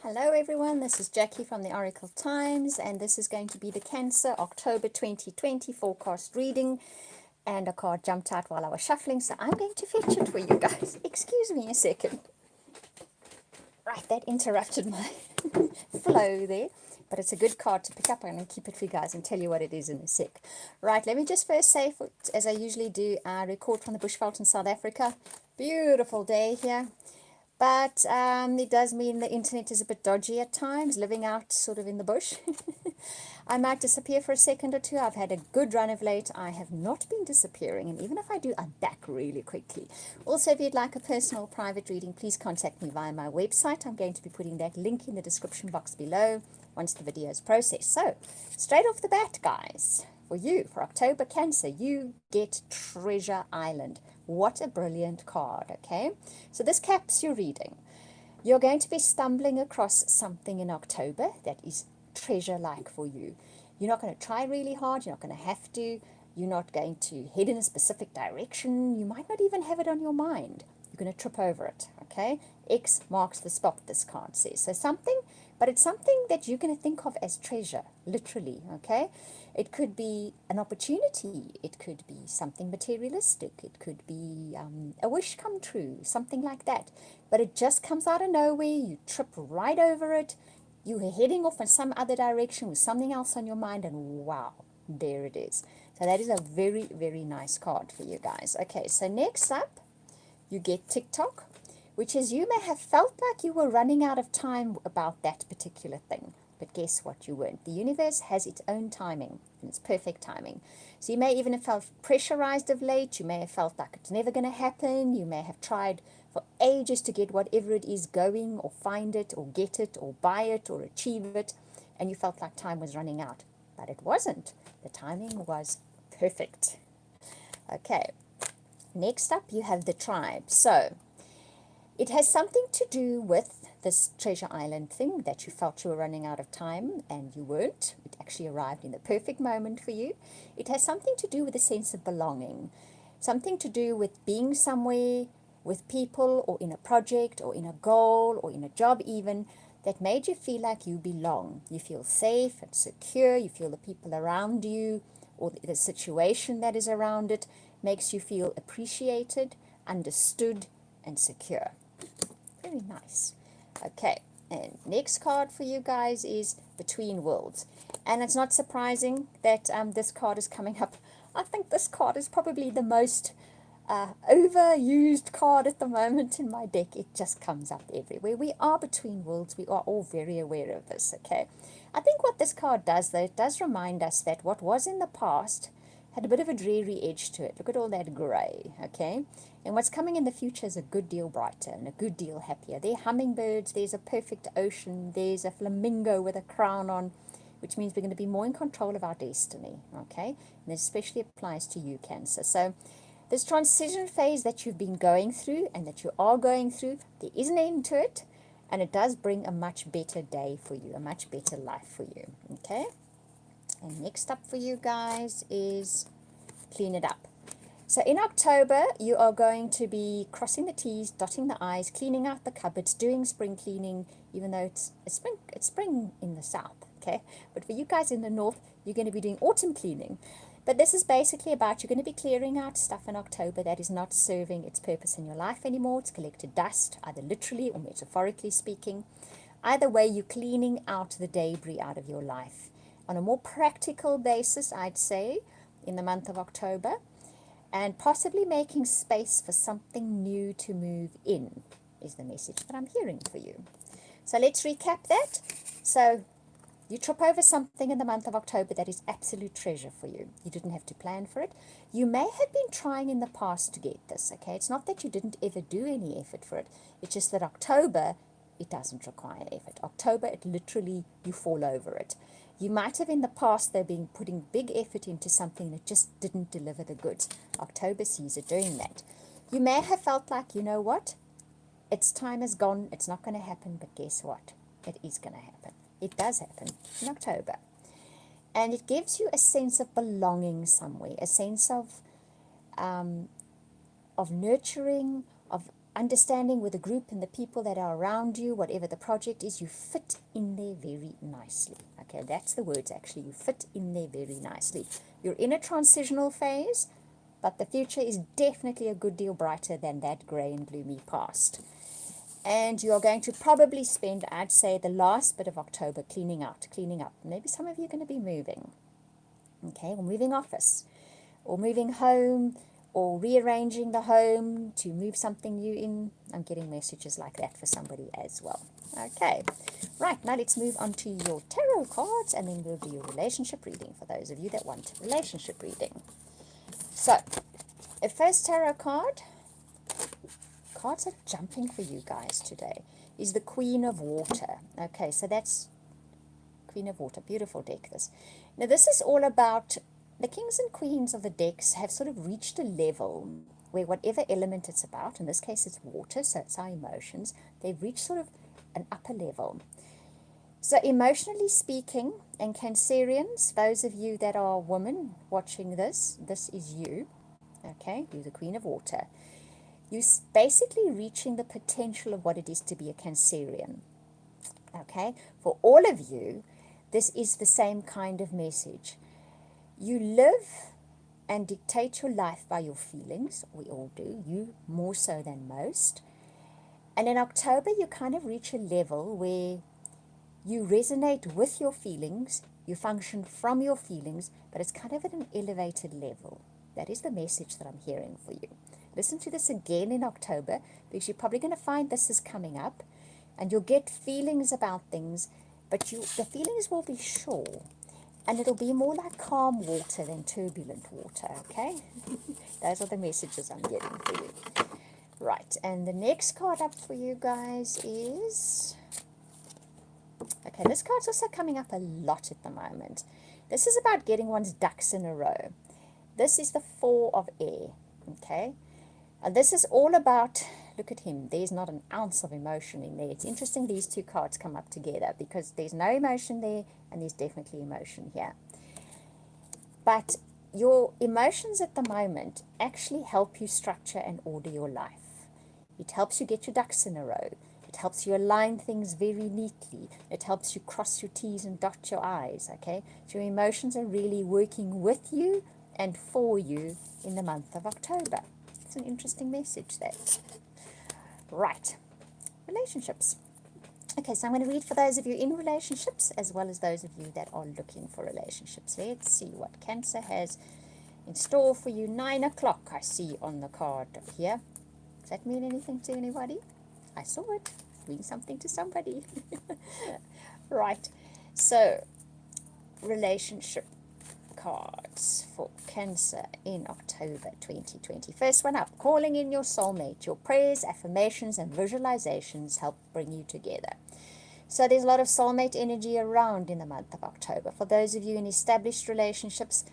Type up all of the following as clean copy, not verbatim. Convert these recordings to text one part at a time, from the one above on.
Hello everyone, this is Jackie from the Oracle Times, and this is going to be the Cancer October 2020 forecast reading. And a card jumped out while I was shuffling, so I'm going to fetch it for you guys. Excuse me a second. Right, that interrupted my flow there, but it's a good card to pick up. I'm going to keep it for you guys and tell you what it is in a sec. Right, let me just first say, as I usually do, I record from the Bushveld in South Africa. Beautiful day here. But it does mean the internet is a bit dodgy at times, living out sort of in the bush. I might disappear for a second or two. I've had a good run of late. I have not been disappearing, and even if I do, I'm back really quickly. Also, if you'd like a personal private reading, please contact me via my website. I'm going to be putting that link in the description box below once the video is processed. So, straight off the bat, guys, for you, for October Cancer, you get Treasure Island. What a brilliant card, okay? So this caps your reading. You're going to be stumbling across something in October that is treasure-like for you. You're not going to try really hard. You're not going to have to. You're not going to head in a specific direction. You might not even have it on your mind. You're going to trip over it, okay? X marks the spot, this card says. So something, but it's something that you're going to think of as treasure, literally, okay? It could be an opportunity. It could be something materialistic. It could be a wish come true, something like that. But it just comes out of nowhere. You trip right over it. You're heading off in some other direction with something else on your mind, and wow, there it is. So that is a very, very nice card for you guys. Okay, so next up, you get TikTok, which is you may have felt like you were running out of time about that particular thing. But guess what? You weren't. The universe has its own timing, and it's perfect timing. So you may even have felt pressurized of late. You may have felt like it's never going to happen. You may have tried for ages to get whatever it is going, or find it, or get it, or buy it, or achieve it, and you felt like time was running out. But it wasn't. The timing was perfect. Okay. Next up, you have the tribe. So it has something to do with this Treasure Island thing that you felt you were running out of time, and you weren't. It actually arrived in the perfect moment for you. It has something to do with a sense of belonging, something to do with being somewhere with people, or in a project, or in a goal, or in a job even, that made you feel like you belong. You feel safe and secure. You feel the people around you, or the situation that is around it, makes you feel appreciated, understood, and secure. Very nice. Okay, and next card for you guys is Between Worlds. And it's not surprising that this card is coming up. I think this card is probably the most overused card at the moment in my deck. It just comes up everywhere. We are between worlds. We are all very aware of this, okay? I think what this card does, though, it does remind us that what was in the past had a bit of a dreary edge to it. Look at all that gray, okay? And what's coming in the future is a good deal brighter and a good deal happier. There are hummingbirds, there's a perfect ocean, there's a flamingo with a crown on, which means we're going to be more in control of our destiny, okay? And this especially applies to you, Cancer. So this transition phase that you've been going through and that you are going through, there is an end to it, and it does bring a much better day for you, a much better life for you, okay? And next up for you guys is Clean It Up. So in October, you are going to be crossing the T's, dotting the I's, cleaning out the cupboards, doing spring cleaning, even though it's spring in the south, okay? But for you guys in the north, you're going to be doing autumn cleaning. But this is basically about you're going to be clearing out stuff in October that is not serving its purpose in your life anymore. It's collected dust, either literally or metaphorically speaking. Either way, you're cleaning out the debris out of your life. On a more practical basis, I'd say, in the month of October, and possibly making space for something new to move in is the message that I'm hearing for you. So let's recap that. So you trip over something in the month of October that is absolute treasure for you. You didn't have to plan for it. You may have been trying in the past to get this, okay? It's not that you didn't ever do any effort for it. It's just that October, it doesn't require effort. October, it literally, you fall over it. You might have in the past, though, been putting big effort into something that just didn't deliver the goods. October sees it doing that. You may have felt like, you know what? Its time is gone. It's not going to happen. But guess what? It is going to happen. It does happen in October. And it gives you a sense of belonging somewhere, a sense of nurturing, of understanding with the group and the people that are around you, whatever the project is, you fit in there very nicely. Okay, that's the words actually. You fit in there very nicely. You're in a transitional phase, but the future is definitely a good deal brighter than that grey and gloomy past. And you're going to probably spend, I'd say, the last bit of October cleaning out, cleaning up. Maybe some of you are going to be moving, okay, or moving office, or moving home, or rearranging the home to move something new in. I'm getting messages like that for somebody as well. Okay, right, now let's move on to your tarot cards, and then we'll do your relationship reading for those of you that want relationship reading. So, the first tarot card, cards are jumping for you guys today, is the Queen of Water. Okay, so that's Queen of Water, beautiful deck this. Now this is all about the kings and queens of the decks have sort of reached a level where whatever element it's about, in this case it's water, so it's our emotions, they've reached sort of an upper level. So emotionally speaking, and Cancerians, those of you that are women watching this, this is you, okay, you're the Queen of Water. You're basically reaching the potential of what it is to be a Cancerian, okay? For all of you, this is the same kind of message. You live and dictate your life by your feelings. We all do, you more so than most. And in October, you kind of reach a level where you resonate with your feelings, you function from your feelings, but it's kind of at an elevated level. That is the message that I'm hearing for you. Listen to this again in October, because you're probably going to find this is coming up, and you'll get feelings about things, but the feelings will be sure, and it'll be more like calm water than turbulent water, okay? Those are the messages I'm getting for you. Right, and the next card up for you guys is... Okay, this card's also coming up a lot at the moment. This is about getting one's ducks in a row. This is the Four of Air, okay? And this is all about, look at him, there's not an ounce of emotion in there. It's interesting these two cards come up together because there's no emotion there and there's definitely emotion here. But your emotions at the moment actually help you structure and order your life. It helps you get your ducks in a row. It helps you align things very neatly. It helps you cross your T's and dot your I's, okay? So your emotions are really working with you and for you in the month of October. It's an interesting message there. Right, relationships. Okay, so I'm going to read for those of you in relationships as well as those of you that are looking for relationships. Let's see what Cancer has in store for you. 9 o'clock I see on the card here. Does that mean anything to anybody? I saw it. It means something to somebody. Right, so relationship cards for Cancer in October 2020. First one up, calling in your soulmate. Your prayers, affirmations, and visualizations help bring you together. So there's a lot of soulmate energy around in the month of October. For those of you in established relationships,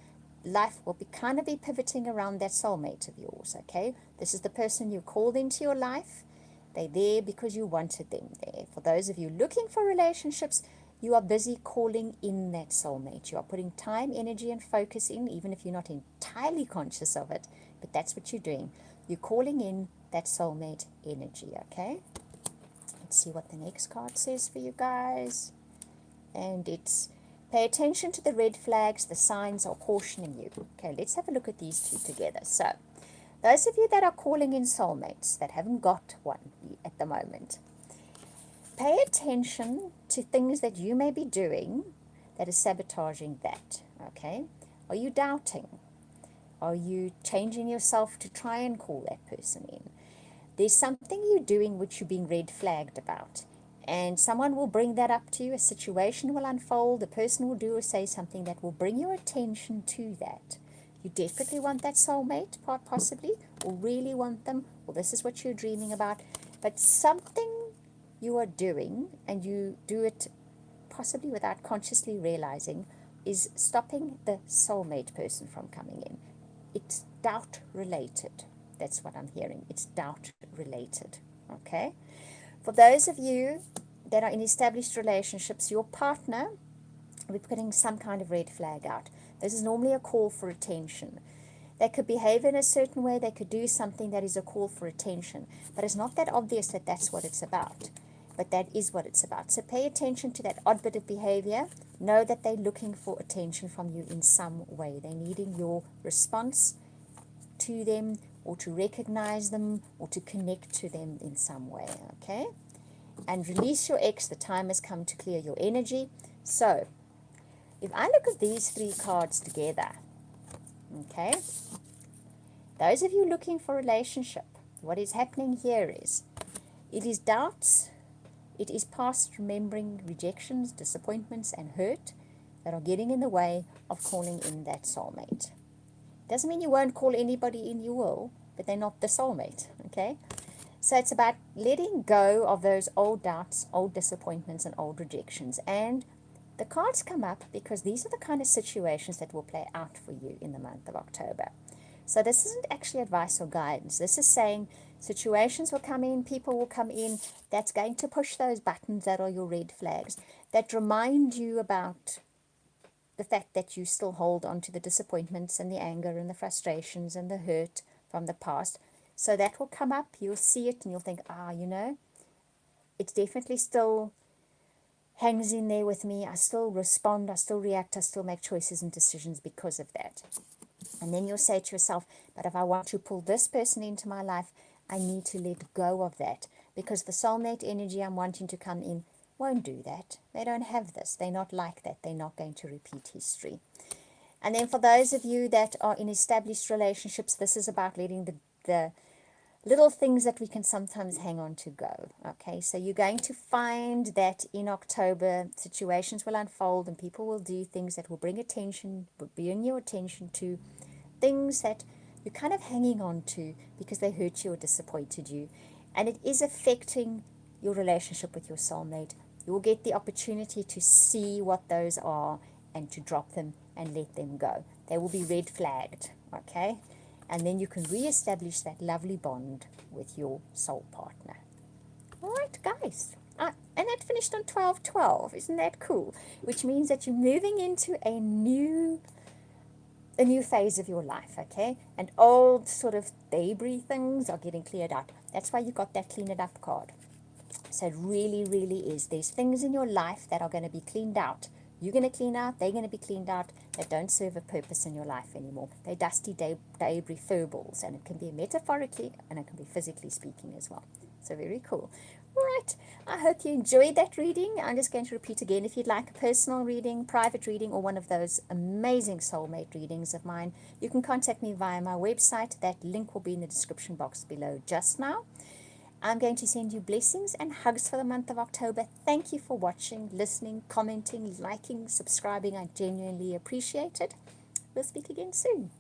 life will kind of be pivoting around that soulmate of yours, okay? This is the person you called into your life. They're there because you wanted them there. For those of you looking for relationships, you are busy calling in that soulmate. You are putting time, energy, and focus in, even if you're not entirely conscious of it. But that's what you're doing. You're calling in that soulmate energy, okay? Let's see what the next card says for you guys. And it's, pay attention to the red flags. The signs are cautioning you. Okay, let's have a look at these two together. So, those of you that are calling in soulmates, that haven't got one at the moment, pay attention to things that you may be doing that is sabotaging that, okay? Are you doubting? Are you changing yourself to try and call that person in? There's something you're doing which you're being red flagged about, and someone will bring that up to you, a situation will unfold, a person will do or say something that will bring your attention to that. You desperately want that soulmate, possibly, or really want them, or this is what you're dreaming about, but something you are doing, and you do it possibly without consciously realizing, is stopping the soulmate person from coming in. It's doubt related. That's what I'm hearing. It's doubt related. Okay? For those of you that are in established relationships, your partner, we're putting some kind of red flag out. This is normally a call for attention. They could behave in a certain way. They could do something that is a call for attention. But it's not that obvious that that's what it's about. But that is what it's about. So pay attention to that odd bit of behavior. Know that they're looking for attention from you in some way. They're needing your response to them, or to recognize them, or to connect to them in some way, okay? And release your ex. The time has come to clear your energy. So, if I look at these three cards together, okay, those of you looking for a relationship, what is happening here is, it is doubts, it is past remembering rejections, disappointments, and hurt that are getting in the way of calling in that soulmate. Doesn't mean you won't call anybody in, you will, but they're not the soulmate, okay? So it's about letting go of those old doubts, old disappointments, and old rejections. And the cards come up because these are the kind of situations that will play out for you in the month of October. So this isn't actually advice or guidance. This is saying situations will come in, people will come in, that's going to push those buttons that are your red flags, that remind you about the fact that you still hold on to the disappointments and the anger and the frustrations and the hurt from the past. So that will come up, you'll see it, and you'll think, you know, it definitely still hangs in there with me. I still respond, I still react, I still make choices and decisions because of that. And then you'll say to yourself, but if I want to pull this person into my life, I need to let go of that, because the soulmate energy I'm wanting to come in won't do that. They don't have this. They're not like that. They're not going to repeat history. And then for those of you that are in established relationships, this is about letting the little things that we can sometimes hang on to go. Okay, so you're going to find that in October, situations will unfold and people will do things that will bring your attention to things that you're kind of hanging on to because they hurt you or disappointed you. And it is affecting your relationship with your soulmate. You will get the opportunity to see what those are and to drop them and let them go. They will be red flagged, okay? And then you can reestablish that lovely bond with your soul partner. All right, guys. And that finished on 12/12. Isn't that cool? Which means that you're moving into a new phase of your life, okay? And old sort of debris things are getting cleared out. That's why you got that clean it up card. So it really, really is. There's things in your life that are going to be cleaned out. You're going to clean out, they're going to be cleaned out, that don't serve a purpose in your life anymore. They're dusty debris furballs, and it can be metaphorically and it can be physically speaking as well. So very cool. All right, I hope you enjoyed that reading. I'm just going to repeat again. If you'd like a personal reading, private reading, or one of those amazing soulmate readings of mine, you can contact me via my website. That link will be in the description box below just now. I'm going to send you blessings and hugs for the month of October. Thank you for watching, listening, commenting, liking, subscribing. I genuinely appreciate it. We'll speak again soon.